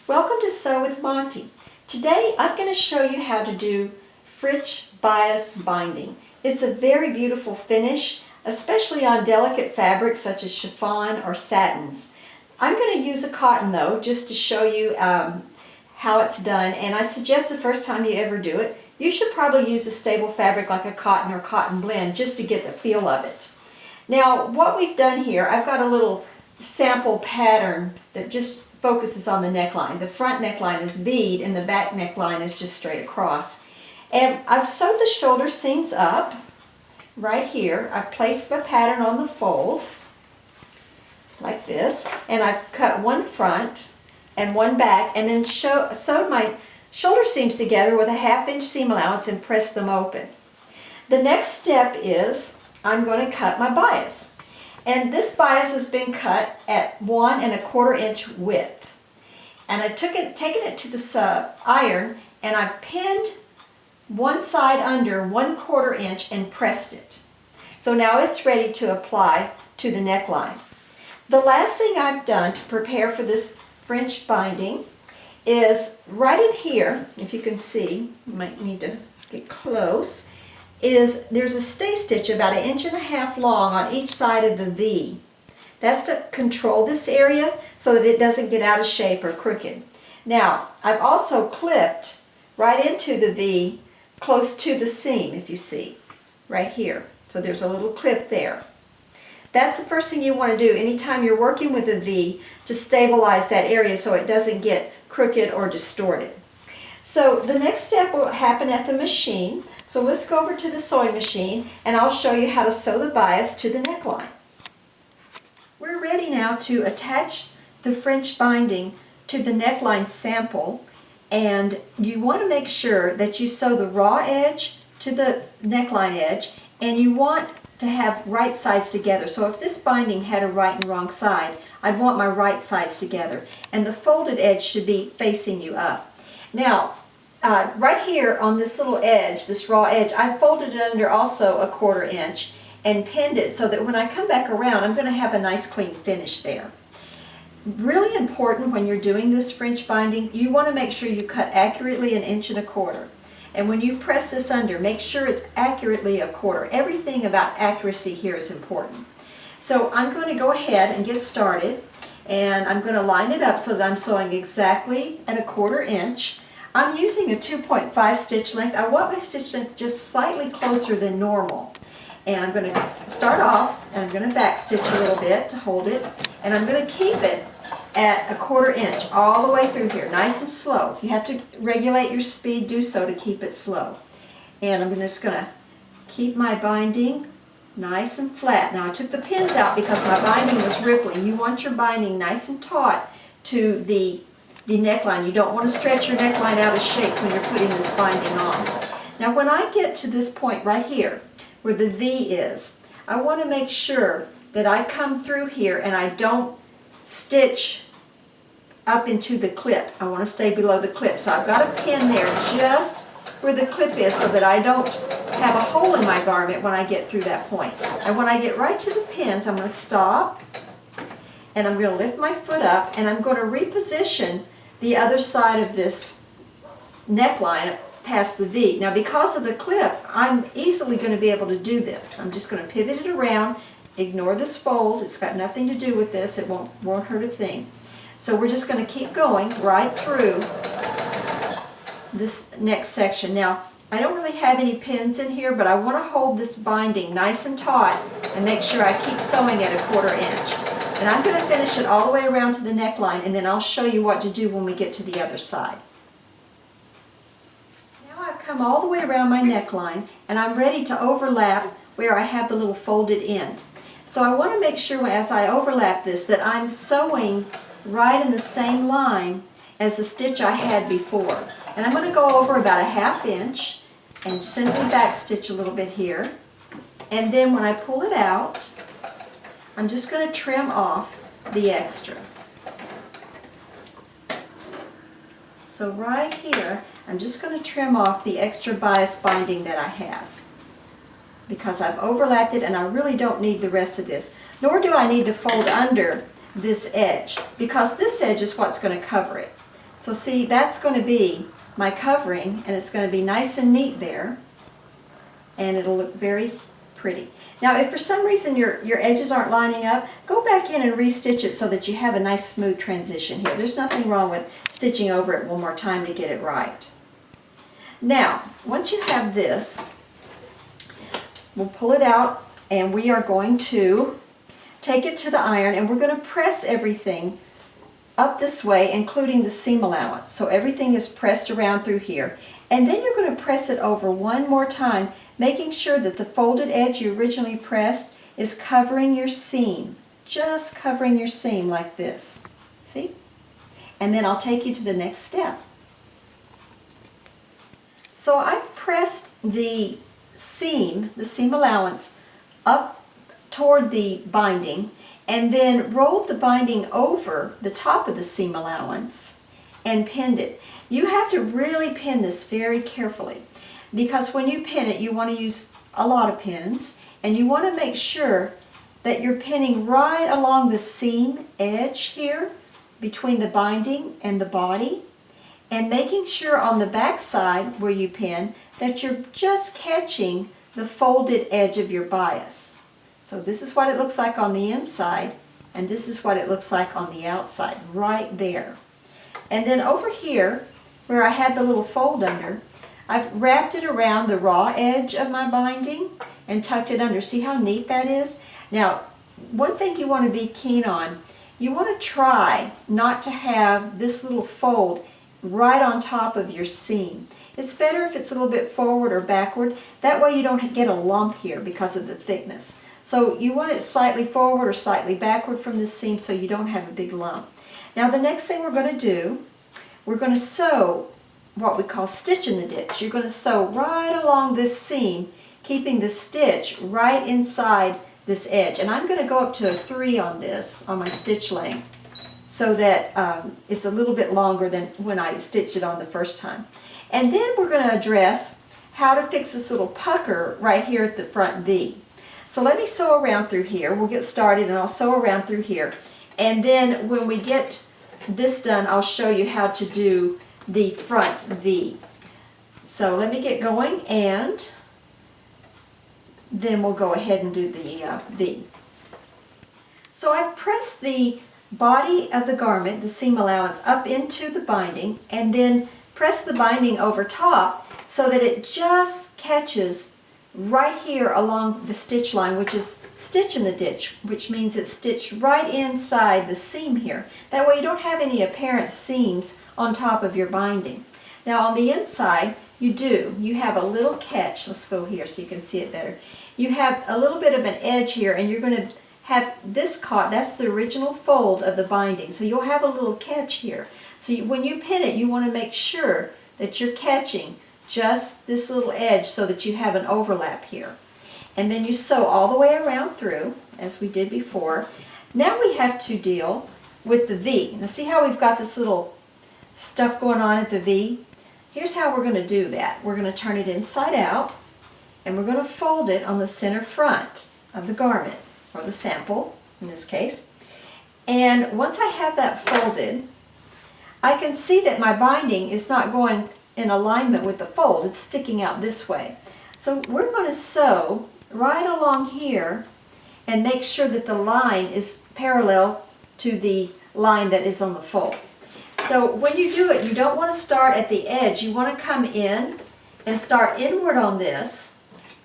Welcome to Sew with Monty. Today I'm going to show you how to do French bias binding. It's a very beautiful finish, especially on delicate fabrics such as chiffon or satins. I'm going to use a cotton though, just to show you how it's done, and I suggest the first time you ever do it, you should probably use a stable fabric like a cotton or cotton blend just to get the feel of it. Now what we've done here, I've got a little sample pattern that just focuses on the neckline. The front neckline is bead and the back neckline is just straight across. And I've sewed the shoulder seams up right here. I've placed the pattern on the fold like this, and I've cut one front and one back, and then sewed my shoulder seams together with a 1/2 inch seam allowance and pressed them open. The next step is I'm going to cut my bias. And this bias has been cut at 1 1/4 inch width. And I've taken it to the iron, and I've pinned one side under 1/4 inch and pressed it. So now it's ready to apply to the neckline. The last thing I've done to prepare for this French binding is right in here, if you can see, you might need to get close, there's a stay stitch about 1.5 inches long on each side of the V. That's to control this area so that it doesn't get out of shape or crooked. Now, I've also clipped right into the V close to the seam, if you see, right here. So there's a little clip there. That's the first thing you want to do anytime you're working with a V, to stabilize that area so it doesn't get crooked or distorted. So the next step will happen at the machine. So let's go over to the sewing machine and I'll show you how to sew the bias to the neckline. We're ready now to attach the French binding to the neckline sample, and you want to make sure that you sew the raw edge to the neckline edge, and you want to have right sides together. So if this binding had a right and wrong side, I'd want my right sides together, and the folded edge should be facing you up. Now, right here on this little edge, this raw edge, I folded it under also 1/4 inch and pinned it so that when I come back around, I'm going to have a nice clean finish there. Really important when you're doing this French binding, you want to make sure you cut accurately 1 1/4 inches. And when you press this under, make sure it's accurately 1/4. Everything about accuracy here is important. So I'm going to go ahead and get started, and I'm going to line it up so that I'm sewing exactly at 1/4 inch. I'm using a 2.5 stitch length. I want my stitch length just slightly closer than normal. And I'm going to start off, and I'm going to back stitch a little bit to hold it, and I'm going to keep it at 1/4 inch all the way through here, nice and slow. If you have to regulate your speed, do so to keep it slow. And I'm just going to keep my binding nice and flat. Now I took the pins out because my binding was rippling. You want your binding nice and taut to the neckline. You don't want to stretch your neckline out of shape when you're putting this binding on. Now when I get to this point right here, where the V is, I want to make sure that I come through here and I don't stitch up into the clip. I want to stay below the clip. So I've got a pin there just where the clip is so that I don't have a hole in my garment when I get through that point. And when I get right to the pins, I'm going to stop, and I'm going to lift my foot up, and I'm going to reposition the other side of this neckline past the V. Now because of the clip, I'm easily going to be able to do this. I'm just going to pivot it around, ignore this fold, it's got nothing to do with this, it won't hurt a thing. So we're just going to keep going right through this next section. Now I don't really have any pins in here, but I want to hold this binding nice and taut and make sure I keep sewing at 1/4 inch. And I'm going to finish it all the way around to the neckline, and then I'll show you what to do when we get to the other side. I've come all the way around my neckline, and I'm ready to overlap where I have the little folded end. So I want to make sure as I overlap this that I'm sewing right in the same line as the stitch I had before. And I'm going to go over about 1/2 inch and simply back stitch a little bit here. And then when I pull it out, I'm just going to trim off the extra. So right here, I'm just going to trim off the extra bias binding that I have, because I've overlapped it and I really don't need the rest of this. Nor do I need to fold under this edge, because this edge is what's going to cover it. So see, that's going to be my covering, and it's going to be nice and neat there, and it'll look very pretty. Now if for some reason your edges aren't lining up, go back in and re-stitch it so that you have a nice smooth transition here. There's nothing wrong with stitching over it one more time to get it right. Now, once you have this, we'll pull it out and we are going to take it to the iron, and we're going to press everything up this way, including the seam allowance. So everything is pressed around through here. And then you're going to press it over one more time, making sure that the folded edge you originally pressed is covering your seam. Just covering your seam like this. See? And then I'll take you to the next step. So I've pressed the seam allowance up toward the binding, and then rolled the binding over the top of the seam allowance and pinned it. You have to really pin this very carefully, because when you pin it, you want to use a lot of pins, and you want to make sure that you're pinning right along the seam edge here between the binding and the body, and making sure on the back side where you pin that you're just catching the folded edge of your bias. So this is what it looks like on the inside, and this is what it looks like on the outside, right there. And then over here, where I had the little fold under, I've wrapped it around the raw edge of my binding and tucked it under. See how neat that is? Now, one thing you want to be keen on, you want to try not to have this little fold right on top of your seam. It's better if it's a little bit forward or backward. That way you don't get a lump here because of the thickness. So you want it slightly forward or slightly backward from the seam so you don't have a big lump. Now the next thing we're going to do, we're going to sew what we call stitch in the ditch. You're going to sew right along this seam, keeping the stitch right inside this edge. And I'm going to go up to a 3 on this, on my stitch length, so that it's a little bit longer than when I stitched it on the first time. And then we're going to address how to fix this little pucker right here at the front V. So let me sew around through here. We'll get started and I'll sew around through here. And then when we get this done, I'll show you how to do the front V. So let me get going, and then we'll go ahead and do the V. So I've pressed the body of the garment, the seam allowance, up into the binding, and then press the binding over top so that it just catches right here along the stitch line, which is stitch in the ditch, which means it's stitched right inside the seam here. That way you don't have any apparent seams on top of your binding. Now on the inside, you have a little catch. Let's go here so you can see it better. You have a little bit of an edge here, and you're going to have this caught. That's the original fold of the binding. So you'll have a little catch here. So when you pin it, you want to make sure that you're catching just this little edge so that you have an overlap here. And then you sew all the way around through, as we did before. Now we have to deal with the V. Now see how we've got this little stuff going on at the V? Here's how we're going to do that. We're going to turn it inside out, and we're going to fold it on the center front of the garment, or the sample in this case. And once I have that folded, I can see that my binding is not going in alignment with the fold. It's sticking out this way. So we're going to sew right along here and make sure that the line is parallel to the line that is on the fold. So when you do it, you don't want to start at the edge. You want to come in and start inward on this,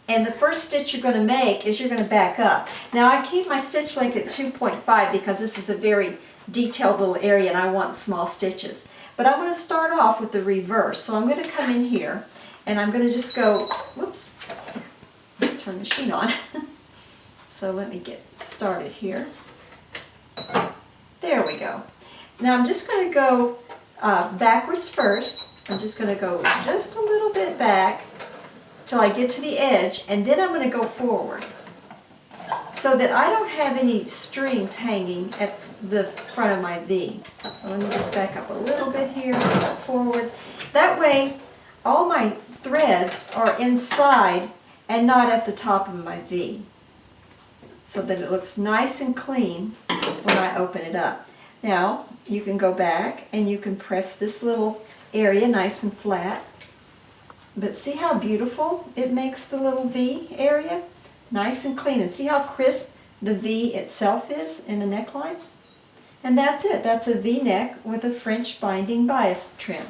and the first stitch you're going to make is you're going to back up. Now I keep my stitch length at 2.5 because this is a very detailed little area and I want small stitches. But I'm going to start off with the reverse. So I'm going to come in here and I'm going to just go, whoops, turn the machine on. So let me get started here. There we go. Now I'm just going to go backwards first. I'm just going to go just a little bit back till I get to the edge, and then I'm going to go forward so that I don't have any strings hanging at the front of my V. So let me just back up a little bit here and go forward. That way all my threads are inside and not at the top of my V, so that it looks nice and clean when I open it up. Now you can go back and you can press this little area nice and flat. But see how beautiful it makes the little V area? Nice and clean. And see how crisp the V itself is in the neckline? And that's it. That's a V-neck with a French binding bias trim.